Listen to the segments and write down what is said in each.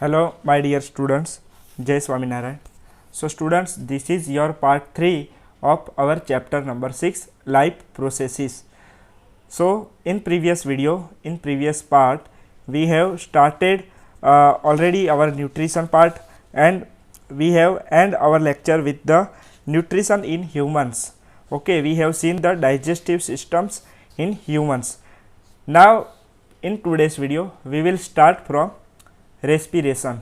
Hello, my dear students. Jai Swaminarayan. So, students, this is your part 3 of our chapter number 6, life processes. So, in previous video, in previous part, we have started already our nutrition part, and we have end our lecture with the nutrition in humans. Okay, we have seen the digestive systems in humans. Now, in today's video, we will start from respiration.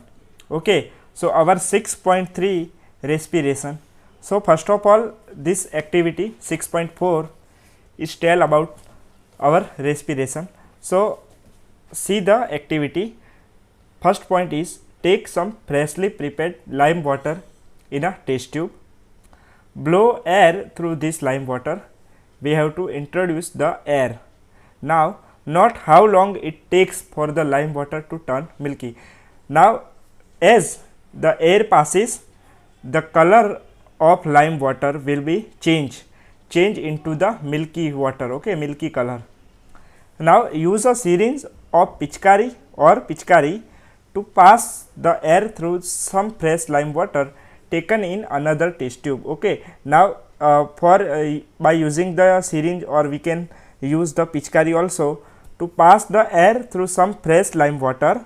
Okay, so our 6.3 respiration. So first of all, this activity 6.4 is tell about our respiration. So see the activity. First point is take some freshly prepared lime water in a test tube, blow air through this lime water. We have to introduce the air. Now not how long it takes for the lime water to turn milky. Now as the air passes, the color of lime water will be change into the milky water, okay, milky color. Now use a syringe of pichkari to pass the air through some fresh lime water taken in another test tube. Okay, now by using the syringe, or we can use the pichkari also to pass the air through some fresh lime water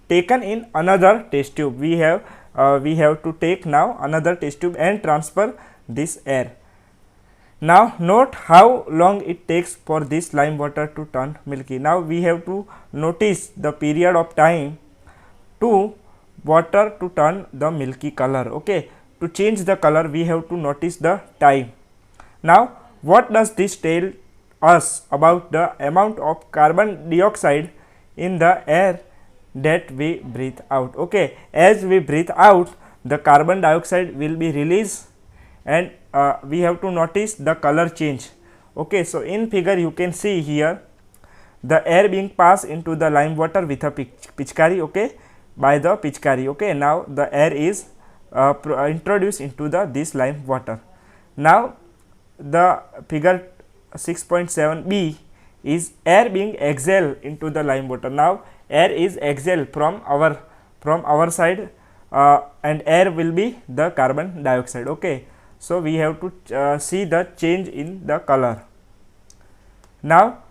taken in another test tube. We have to take now another test tube and transfer this air. Now note how long it takes for this lime water to turn milky. Now we have to notice the period of time to water to turn the milky color. Okay, to change the color we have to notice the time. Now what does this tell us about the amount of carbon dioxide in the air that we breathe out? Okay, as we breathe out, the carbon dioxide will be released, and we have to notice the color change. Okay, so in figure you can see here the air being passed into the lime water with a pichkari, okay, by the pichkari. Okay, now the air is introduced into this lime water. Now the figure 6.7b is air being exhaled into the lime water. Now air is exhaled from our side, and air will be the carbon dioxide. Okay, so we have to see the change in the color. Now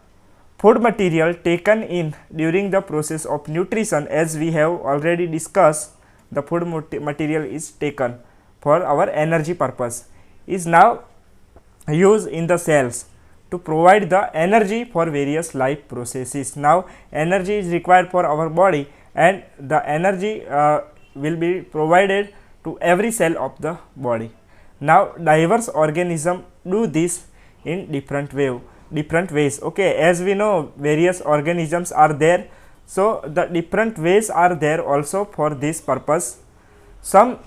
food material taken in during the process of nutrition, as we have already discussed, the food material is taken for our energy purpose, is now used in the cells to provide the energy for various life processes. Now energy is required for our body, and the energy will be provided to every cell of the body. Now diverse organisms do this in different ways. Okay, as we know, various organisms are there, so the different ways are there also for this purpose. Some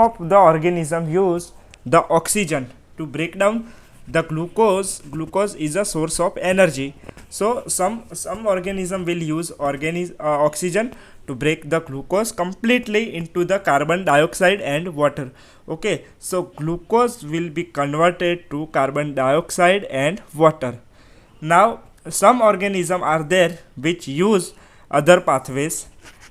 of the organisms use the oxygen to break down the glucose. Glucose is a source of energy, so some organism will use oxygen to break the glucose completely into the carbon dioxide and water. Okay, so glucose will be converted to carbon dioxide and water. Now some organisms are there which use other pathways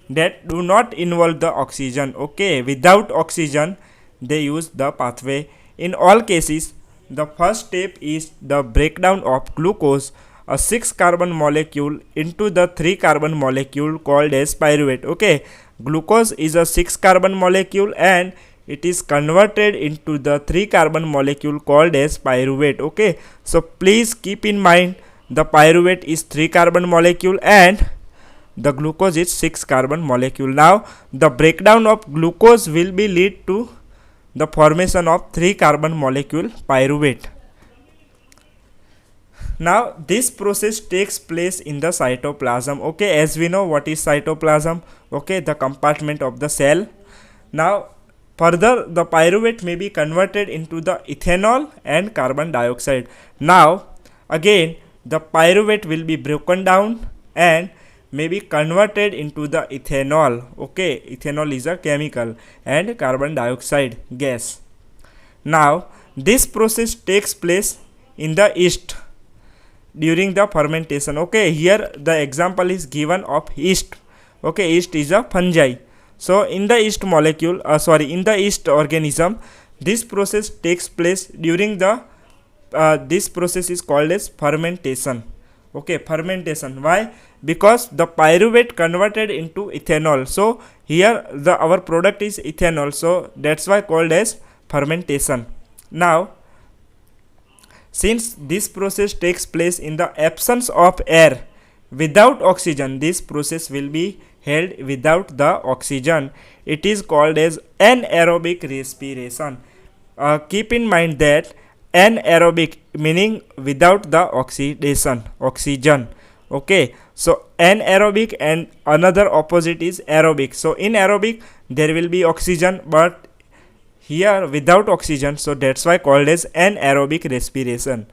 that do not involve the oxygen. Okay, without oxygen they use the pathway. In all cases, the first step is the breakdown of glucose, a 6 carbon molecule, into the 3 carbon molecule called as pyruvate. Okay, glucose is a 6 carbon molecule and it is converted into the 3 carbon molecule called as pyruvate. Okay, so please keep in mind the pyruvate is 3 carbon molecule and the glucose is 6 carbon molecule. Now the breakdown of glucose will be lead to the formation of 3 carbon molecule pyruvate. Now this process takes place in the cytoplasm. Okay, as we know what is cytoplasm, okay, the compartment of the cell. Now further the pyruvate may be converted into the ethanol and carbon dioxide. Now again the pyruvate will be broken down and may be converted into the ethanol. Okay, ethanol is a chemical and carbon dioxide gas. Now this process takes place in the yeast during the fermentation. Okay, here the example is given of yeast. Okay, yeast is a fungi. So in the yeast molecule, in the yeast organism, this process takes place during the this process is called as fermentation. Okay, fermentation. Why? Because the pyruvate converted into ethanol. So here our product is ethanol. So that's why called as fermentation. Now, since this process takes place in the absence of air, without oxygen, this process will be held without the oxygen. It is called as anaerobic respiration. Keep in mind that anaerobic meaning without the oxygen. Okay, so anaerobic and another opposite is aerobic. So in aerobic there will be oxygen, but here without oxygen, so that's why called as anaerobic respiration.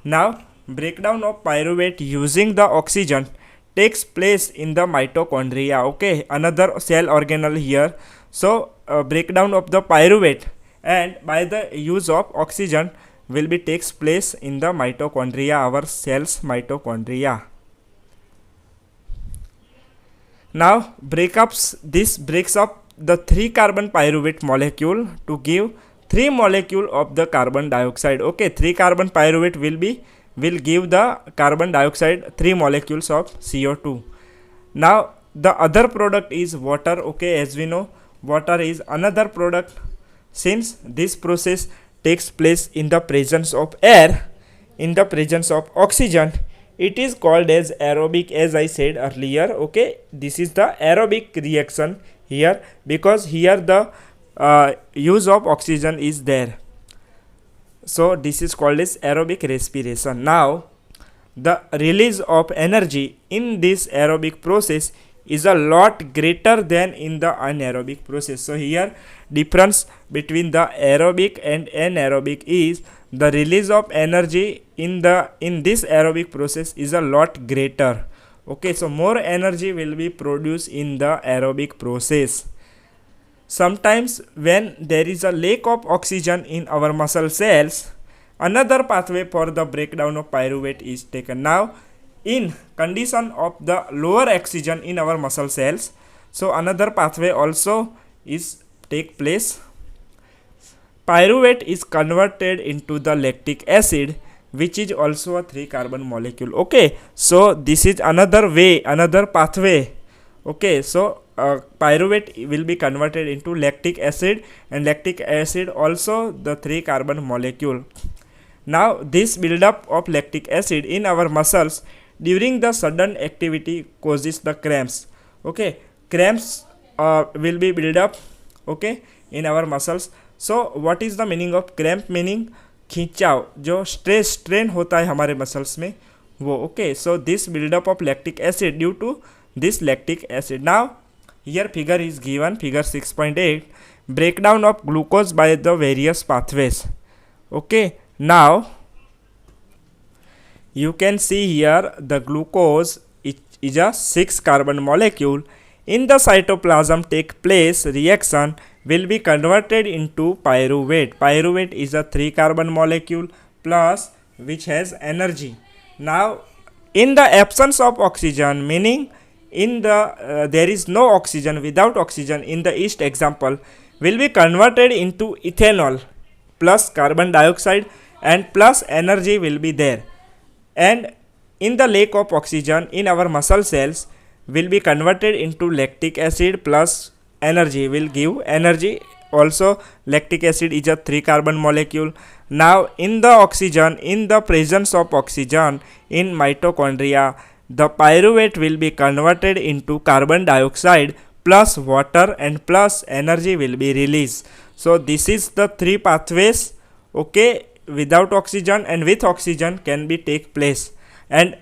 Now breakdown of pyruvate using the oxygen takes place in the mitochondria. Okay, another cell organelle here. So breakdown of the pyruvate and by the use of oxygen will be takes place in the mitochondria, our cells mitochondria. Now this breaks up the 3 carbon pyruvate molecule to give 3 molecule of the carbon dioxide. Okay, 3 carbon pyruvate will give the carbon dioxide 3 molecules of CO2. Now the other product is water. Okay, as we know, water is another product. Since this process takes place in the presence of air, in the presence of oxygen, it is called as aerobic, as I said earlier. Okay, this is the aerobic reaction here, because here the use of oxygen is there. So this is called as aerobic respiration. Now the release of energy in this aerobic process is a lot greater than in the anaerobic process. So here difference between the aerobic and anaerobic is the release of energy in this aerobic process is a lot greater. Okay, so more energy will be produced in the aerobic process. Sometimes when there is a lack of oxygen in our muscle cells, another pathway for the breakdown of pyruvate is taken. Now in condition of the lower oxygen in our muscle cells, so another pathway also is take place. Pyruvate is converted into the lactic acid, which is also a 3 carbon molecule. Okay, so this is another way, another pathway. Okay, so pyruvate will be converted into lactic acid, and lactic acid also the 3 carbon molecule. Now this buildup of lactic acid in our muscles during the sudden activity causes the cramps. Okay, cramps will be build up, okay, in our muscles. So what is the meaning of cramp? Meaning खिंचाव, जो stress strain होता है हमारे muscles में वो. Okay, so this buildup of lactic acid due to this lactic acid. Now here figure is given, figure 6.8, breakdown of glucose by the various pathways. Okay, now you can see here the glucose is a 6 carbon molecule. In the cytoplasm take place reaction will be converted into pyruvate. Pyruvate is a 3 carbon molecule plus which has energy. Now in the absence of oxygen, meaning in the there is no oxygen, without oxygen in the yeast example will be converted into ethanol plus carbon dioxide and plus energy will be there. And in the lack of oxygen in our muscle cells will be converted into lactic acid plus energy will give energy. Also lactic acid is a 3 carbon molecule. Now in the oxygen, in the presence of oxygen in mitochondria, the pyruvate will be converted into carbon dioxide plus water and plus energy will be released. So this is the 3 pathways, okay, without oxygen and with oxygen can be take place, and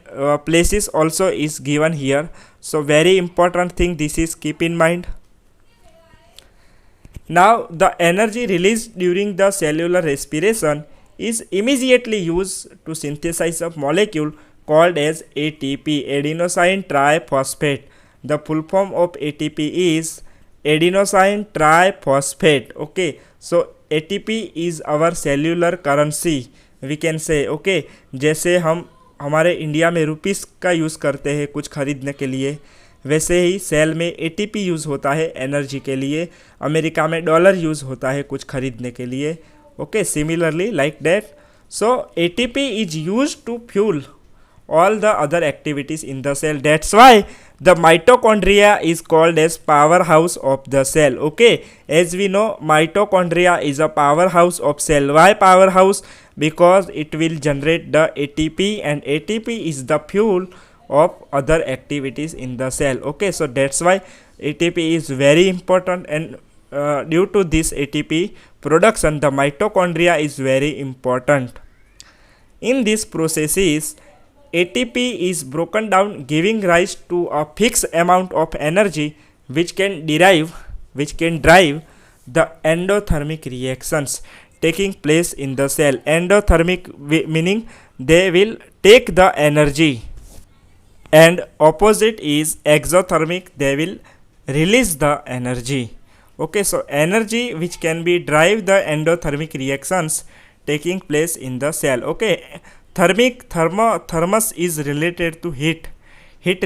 places also is given here. So very important thing this is, keep in mind. Now the energy released during the cellular respiration is immediately used to synthesize a molecule called as ATP, adenosine triphosphate. The full form of ATP is adenosine triphosphate. Okay, so ATP is our cellular currency, we can say. Okay, जैसे हम हमारे India में rupees का use करते हैं कुछ खरीदने के लिए, वैसे ही सेल में एटीपी यूज़ होता है एनर्जी के लिए, अमेरिका में डॉलर यूज़ होता है कुछ खरीदने के लिए. Okay, similarly like that. So ATP is use to fuel all the other activities in the cell. That's why the mitochondria is called as powerhouse of the cell. Okay, as we know, mitochondria is a powerhouse of cell. Why powerhouse? Because it will generate the ATP, and ATP is the fuel of other activities in the cell. Okay, so that's why ATP is very important, and due to this ATP production, the mitochondria is very important. In these processes, ATP is broken down, giving rise to a fixed amount of energy which can drive the endothermic reactions taking place in the cell. Endothermic meaning they will take the energy, and opposite is exothermic, they will release the energy. Okay, so energy which can be drive the endothermic reactions taking place in the cell. Okay, thermos is related to heat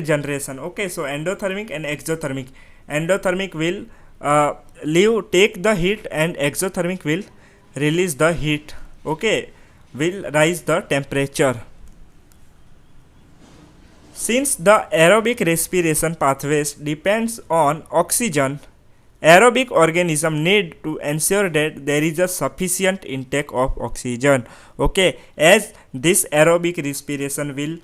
generation. Okay, so endothermic and exothermic. Endothermic will take the heat, and exothermic will release the heat. Okay, will rise the temperature. Since the aerobic respiration pathways depends on oxygen, aerobic organism need to ensure that there is a sufficient intake of oxygen. Okay, as this aerobic respiration will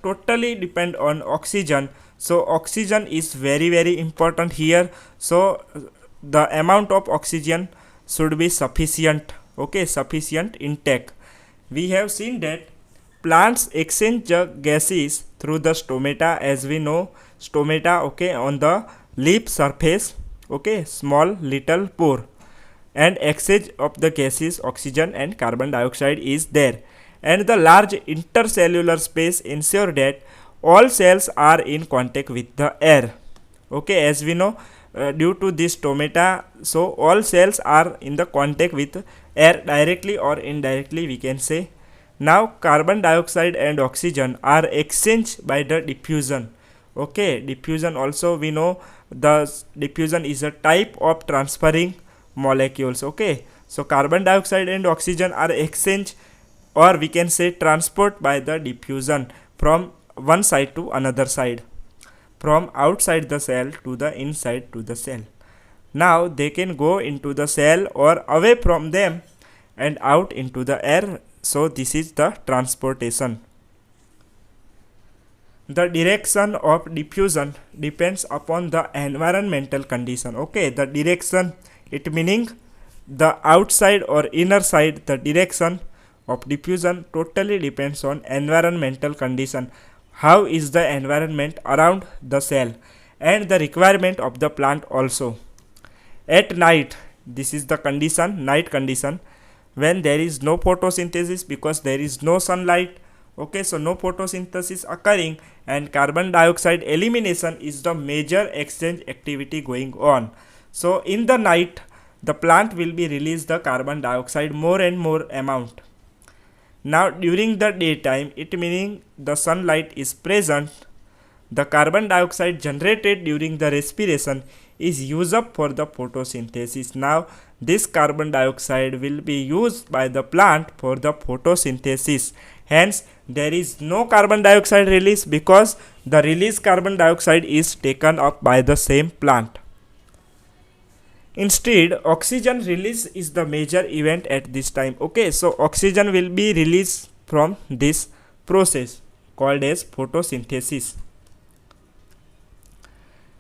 totally depend on oxygen, so oxygen is very important here. So the amount of oxygen should be sufficient. Okay, sufficient intake. We have seen that plants exchange the gases through the stomata. As we know, stomata, okay, on the leaf surface, okay, small little pore, and exchange of the gases, oxygen and carbon dioxide is there, and the large intercellular space ensure that all cells are in contact with the air. Okay, as we know, due to this stomata, so all cells are in the contact with air directly or indirectly, we can say. Now carbon dioxide and oxygen are exchanged by the diffusion. Okay, diffusion also we know, the diffusion is a type of transferring molecules. Okay, so carbon dioxide and oxygen are exchanged, or we can say transport by the diffusion from one side to another side, from outside the cell to the inside to the cell. Now they can go into the cell or away from them and out into the air. So this is the transportation. The direction of diffusion depends upon the environmental condition. Okay, the direction, it meaning the outside or inner side, the direction of diffusion totally depends on environmental condition. How is the environment around the cell, and the requirement of the plant also. At night, this is the condition, night condition, when there is no photosynthesis because there is no sunlight. Okay, so no photosynthesis occurring, and carbon dioxide elimination is the major exchange activity going on. So in the night, the plant will be release the carbon dioxide more and more amount. Now during the daytime, it meaning the sunlight is present, the carbon dioxide generated during the respiration is used up for the photosynthesis. Now this carbon dioxide will be used by the plant for the photosynthesis. Hence there is no carbon dioxide release because the released carbon dioxide is taken up by the same plant. Instead, oxygen release is the major event at this time. Okay, so oxygen will be released from this process called as photosynthesis.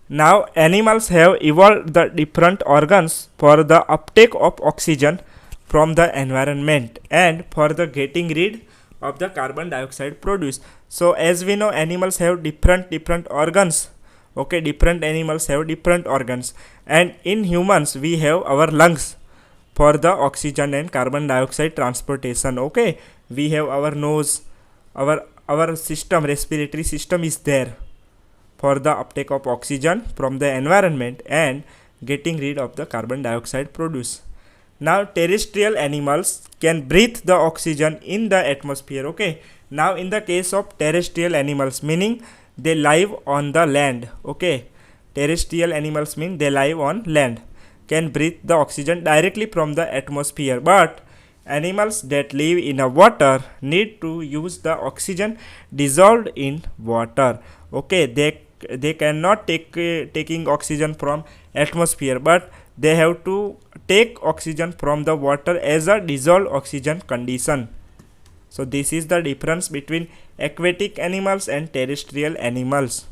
Now animals have evolved the different organs for the uptake of oxygen from the environment and for the getting rid of the carbon dioxide produced. So as we know, animals have different organs. Okay, different animals have different organs, and in humans we have our lungs for the oxygen and carbon dioxide transportation. Okay, we have our nose, our system, respiratory system is there for the uptake of oxygen from the environment and getting rid of the carbon dioxide produced. Now terrestrial animals can breathe the oxygen in the atmosphere. Okay, now in the case of terrestrial animals, meaning they live on the land. Okay, terrestrial animals mean they live on land, can breathe the oxygen directly from the atmosphere, but animals that live in a water need to use the oxygen dissolved in water. Okay, they cannot taking oxygen from atmosphere, but they have to take oxygen from the water as a dissolved oxygen condition. So this is the difference between aquatic animals and terrestrial animals.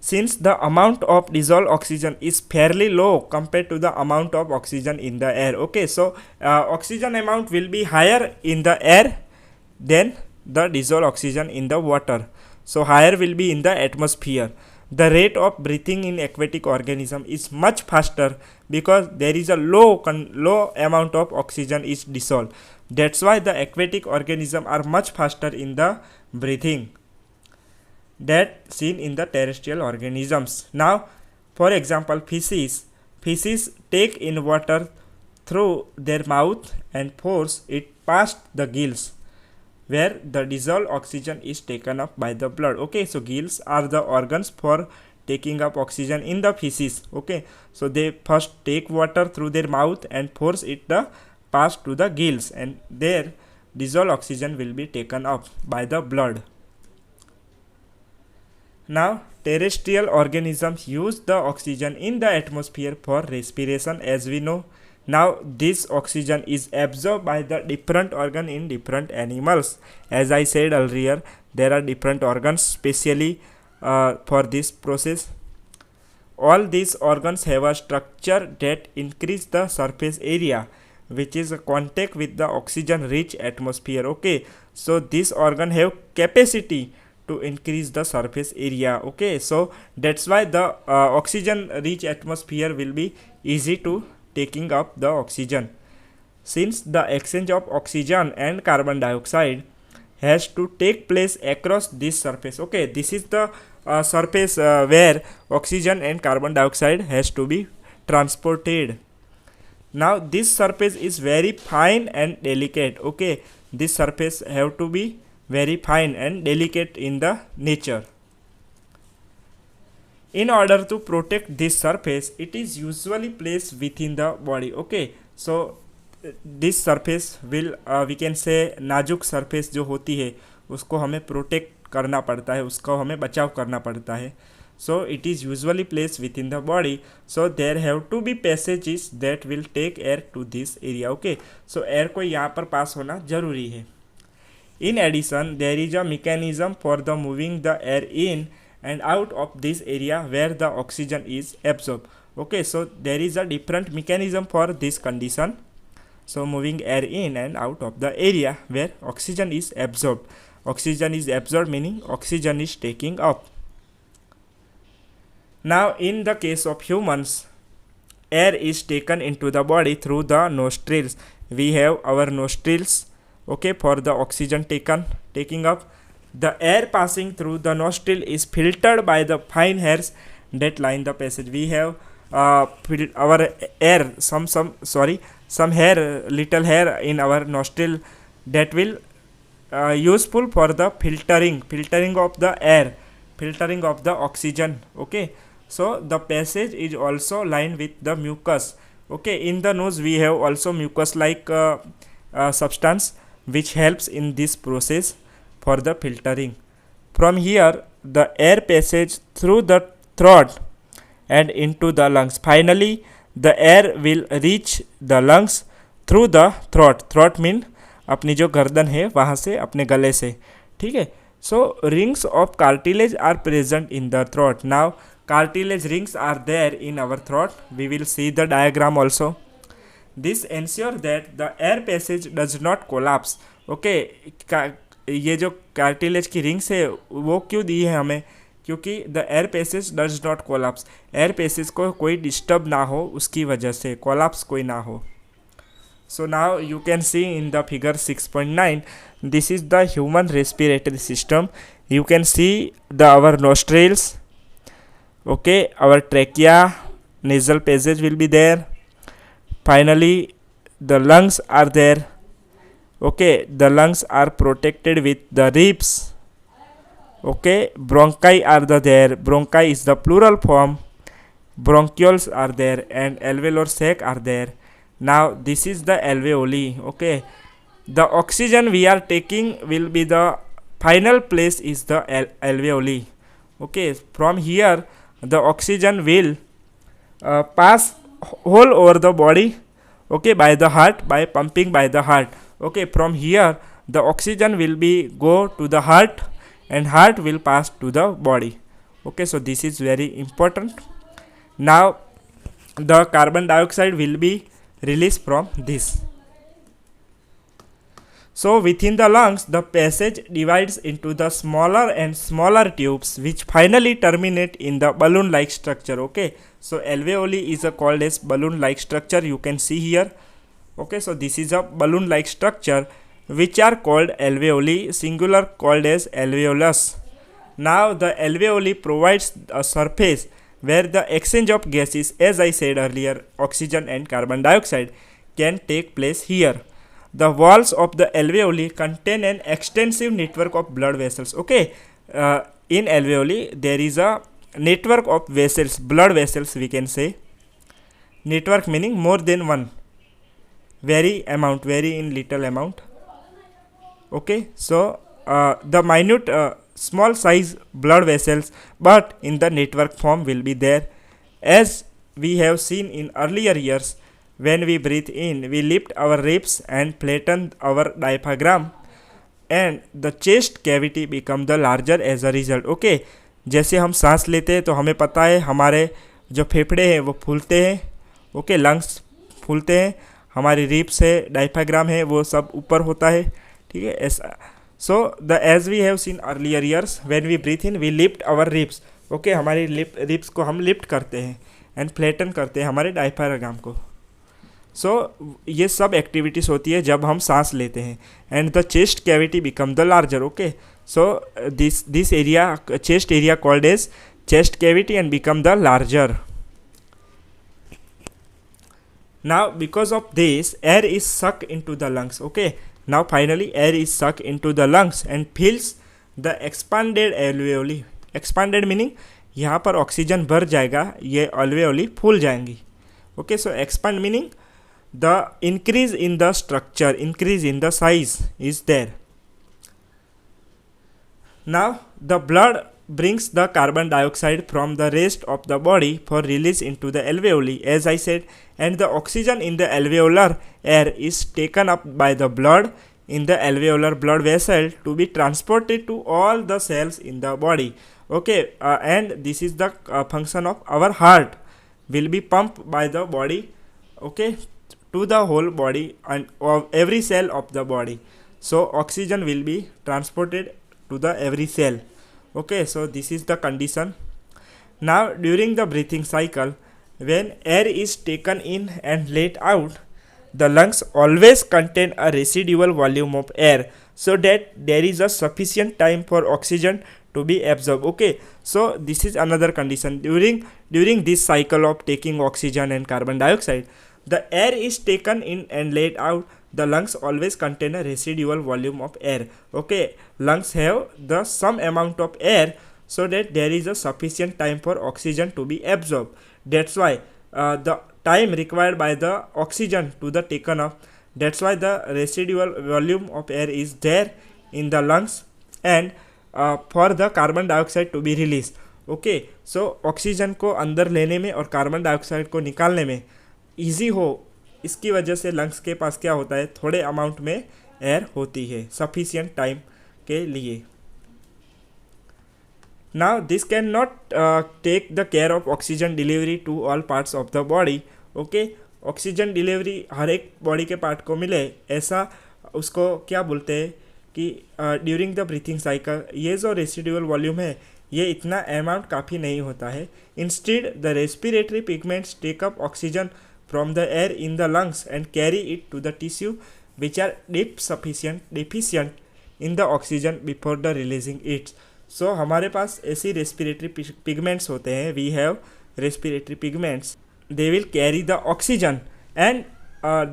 Since the amount of dissolved oxygen is fairly low compared to the amount of oxygen in the air. Okay, so oxygen amount will be higher in the air than the dissolved oxygen in the water. So higher will be in the atmosphere. The rate of breathing in aquatic organism is much faster because there is a low amount of oxygen is dissolved. That's why the aquatic organism are much faster in the breathing that seen in the terrestrial organisms. Now, for example, fishes take in water through their mouth and force it past the gills, where the dissolved oxygen is taken up by the blood. Okay, so gills are the organs for taking up oxygen in the fishes. Okay, so they first take water through their mouth and force it pass to the gills, and there dissolved oxygen will be taken up by the blood. Now, terrestrial organisms use the oxygen in the atmosphere for respiration, as we know. Now, this oxygen is absorbed by the different organ in different animals. As I said earlier, there are different organs specially for this process. All these organs have a structure that increase the surface area, which is a contact with the oxygen rich atmosphere. Okay, so this organ have capacity to increase the surface area. Okay, so that's why the oxygen rich atmosphere will be easy to taking up the oxygen. Since the exchange of oxygen and carbon dioxide has to take place across this surface. Okay, this is the surface where oxygen and carbon dioxide has to be transported. Now this surface is very fine and delicate. Okay, this surface have to be very fine and delicate in the nature. In order to protect this surface, it is usually placed within the body. Okay, so this surface will we can say नाजुक surface जो होती है उसको हमें protect करना पड़ता है, उसको हमें बचाव करना पड़ता है. So it is usually placed within the body. So there have to be passages that will take air to this area. Okay, so air को यहाँ पर पास होना जरूरी है. In addition, there is a mechanism for the moving the air in and out of this area where the oxygen is absorbed. Okay, so there is a different mechanism for this condition. So moving air in and out of the area where oxygen is absorbed. Oxygen is absorbed meaning oxygen is taking up. Now in the case of humans, air is taken into the body through the nostrils. We have our nostrils, okay, for the oxygen taking up. The air passing through the nostril is filtered by the fine hairs that line the passage. We have our air, some hair, little hair in our nostril that will useful for the filtering of the air, filtering of the oxygen. Okay, so the passage is also lined with the mucus. Okay, in the nose we have also mucus like substance which helps in this process for the filtering. From here, the air passage through the throat and into the lungs. Finally, the air will reach the lungs through the throat. Throat mean अपनी जो गर्दन है वहाँ से अपने गले से. ठीक है. So rings of cartilage are present in the throat. Now cartilage rings are there in our throat. We will see the diagram also. This ensure that the air passage does not collapse. Okay, ये जो cartilage की rings है वो क्यों दी है हमें, क्योंकि the air passage does not collapse, air passage को कोई डिस्टर्ब ना हो उसकी वजह से, कोलैप्स कोई ना हो. So now you can see in the figure 6.9 this is the human respiratory system. You can see the our nostrils, okay, our trachea, nasal passage will be there. Finally the lungs are there. Okay, the lungs are protected with the ribs. Okay, bronchi are there. Bronchi is the plural form. Bronchioles are there and alveolar sac are there. Now this is the alveoli. Okay, the oxygen we are taking will be the final place is the alveoli. Okay, from here the oxygen will pass whole over the body. Okay, by the heart, by pumping by the heart. Okay, from here the oxygen will be go to the heart and heart will pass to the body. Okay, so this is very important. Now the carbon dioxide will be released from this. So within the lungs, the passage divides into the smaller and smaller tubes which finally terminate in the balloon-like structure. Okay, so alveoli is called as balloon-like structure. You can see here. Okay, so this is a balloon-like structure which are called alveoli, singular called as alveolus. Now the alveoli provides a surface where the exchange of gases, as I said earlier, oxygen and carbon dioxide, can take place here. The walls of the alveoli contain an extensive network of blood vessels. Okay, in alveoli there is a network of vessels, blood vessels we can say. Network meaning more than one, vary in little amount. Okay, so the minute small size blood vessels but in the network form will be there. As we have seen in earlier years, when we breathe in, we lift our ribs and flatten our diaphragm and the chest cavity become the larger as a result. Okay, जैसे हम सांस लेते हैं तो हमें पता है हमारे जो फेफड़े हैं वो फूलते हैं. ओके, लंग्स फूलते हैं, हमारी रिब्स है, डायफ्राग्राम है, वो सब ऊपर होता है. ठीक है, ऐसा. So the as we have seen earlier years, when we breathe in we lift our ribs. Okay, हमारी रिब्स को हम लिफ्ट करते हैं एंड फ्लैटन करते हैं हमारे डायफ्राग्राम को. सो ये सब एक्टिविटीज़ होती है जब हम सांस लेते हैं. And the chest cavity become the larger. Okay, so this area, chest area called as chest cavity and become the larger. Now because of this, air is sucked into the lungs. Okay, now finally air is sucked into the lungs and fills the expanded alveoli. Expanded meaning यहाँ पर oxygen भर जाएगा, ये alveoli फूल जाएंगी. Okay, so expand meaning the increase in the structure, increase in the size is there. Now the blood brings the carbon dioxide from the rest of the body for release into the alveoli, as I said, and the oxygen in the alveolar air is taken up by the blood in the alveolar blood vessel to be transported to all the cells in the body. Okay, and this is the function of our heart, will be pumped by the body, okay, to the whole body and of every cell of the body. So oxygen will be transported to the every cell. Okay, so this is the condition. Now during the breathing cycle, when air is taken in and let out, the lungs always contain a residual volume of air so that there is a sufficient time for oxygen to be absorbed. Okay, so this is another condition. During this cycle of taking oxygen and carbon dioxide, the air is taken in and let out. The lungs always contain a residual volume of air. Okay, lungs have the some amount of air so that there is a sufficient time for oxygen to be absorbed. That's why the time required by the oxygen to the taken up, that's why the residual volume of air is there in the lungs and for the carbon dioxide to be released. Okay, so oxygen को अंदर लेने में और carbon dioxide को निकालने में easy हो, इसकी वजह से लंग्स के पास क्या होता है, थोड़े अमाउंट में एयर होती है सफिशिएंट टाइम के लिए. Now this can not take the care of oxygen delivery to all parts of the body. Okay, oxygen delivery हर एक बॉडी के पार्ट को मिले, ऐसा उसको क्या बोलते हैं कि ड्यूरिंग द ब्रीथिंग साइकिल ये जो रेसिडुअल वॉल्यूम है ये इतना अमाउंट काफ़ी नहीं होता है. Instead the respiratory pigments take up oxygen from the air in the lungs and carry it to the tissue which are deficient in the oxygen before the releasing it. So हमारे पास ऐसी respiratory pigments होते हैं, we have respiratory pigments. They will carry the oxygen and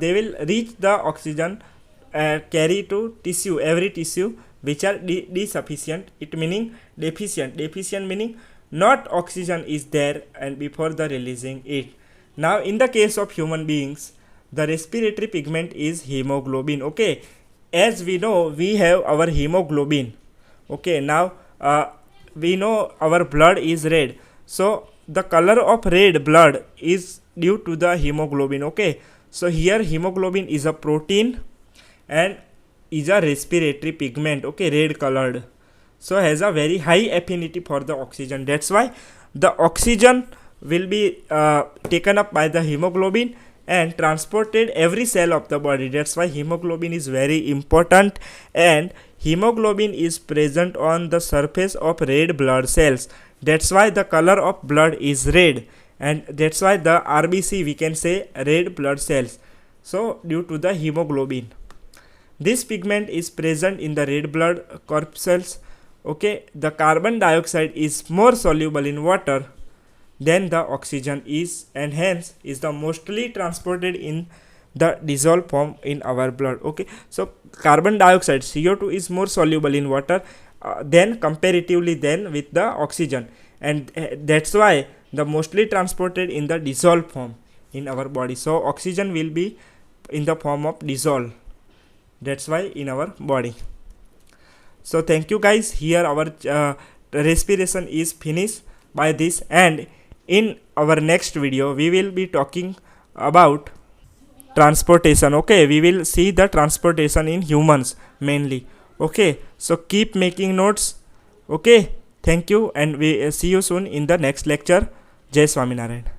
they will reach the oxygen carry to tissue, every tissue which are deficient, it meaning deficient meaning not oxygen is there and before the releasing it. Now in the case of human beings, the respiratory pigment is hemoglobin. Okay, as we know, we have our hemoglobin. Okay, now we know our blood is red, so the color of red blood is due to the hemoglobin. Okay, so here hemoglobin is a protein and is a respiratory pigment. Okay, red colored, so has a very high affinity for the oxygen. That's why the oxygen will be taken up by the hemoglobin and transported every cell of the body. That's why hemoglobin is very important, and hemoglobin is present on the surface of red blood cells. That's why the color of blood is red, and that's why the RBC, we can say red blood cells. So due to the hemoglobin, this pigment is present in the red blood corpuscles. Okay, the carbon dioxide is more soluble in water than the oxygen is, and hence is the mostly transported in the dissolved form in our blood. Okay, so carbon dioxide, CO2, is more soluble in water than comparatively than with the oxygen, and that's why the mostly transported in the dissolved form in our body. So oxygen will be in the form of dissolved, that's why in our body. So thank you guys, here our respiration is finished by this, and in our next video we will be talking about transportation. Okay, we will see the transportation in humans mainly. Okay, so keep making notes. Okay, thank you, and we see you soon in the next lecture. Jai Swaminarayan.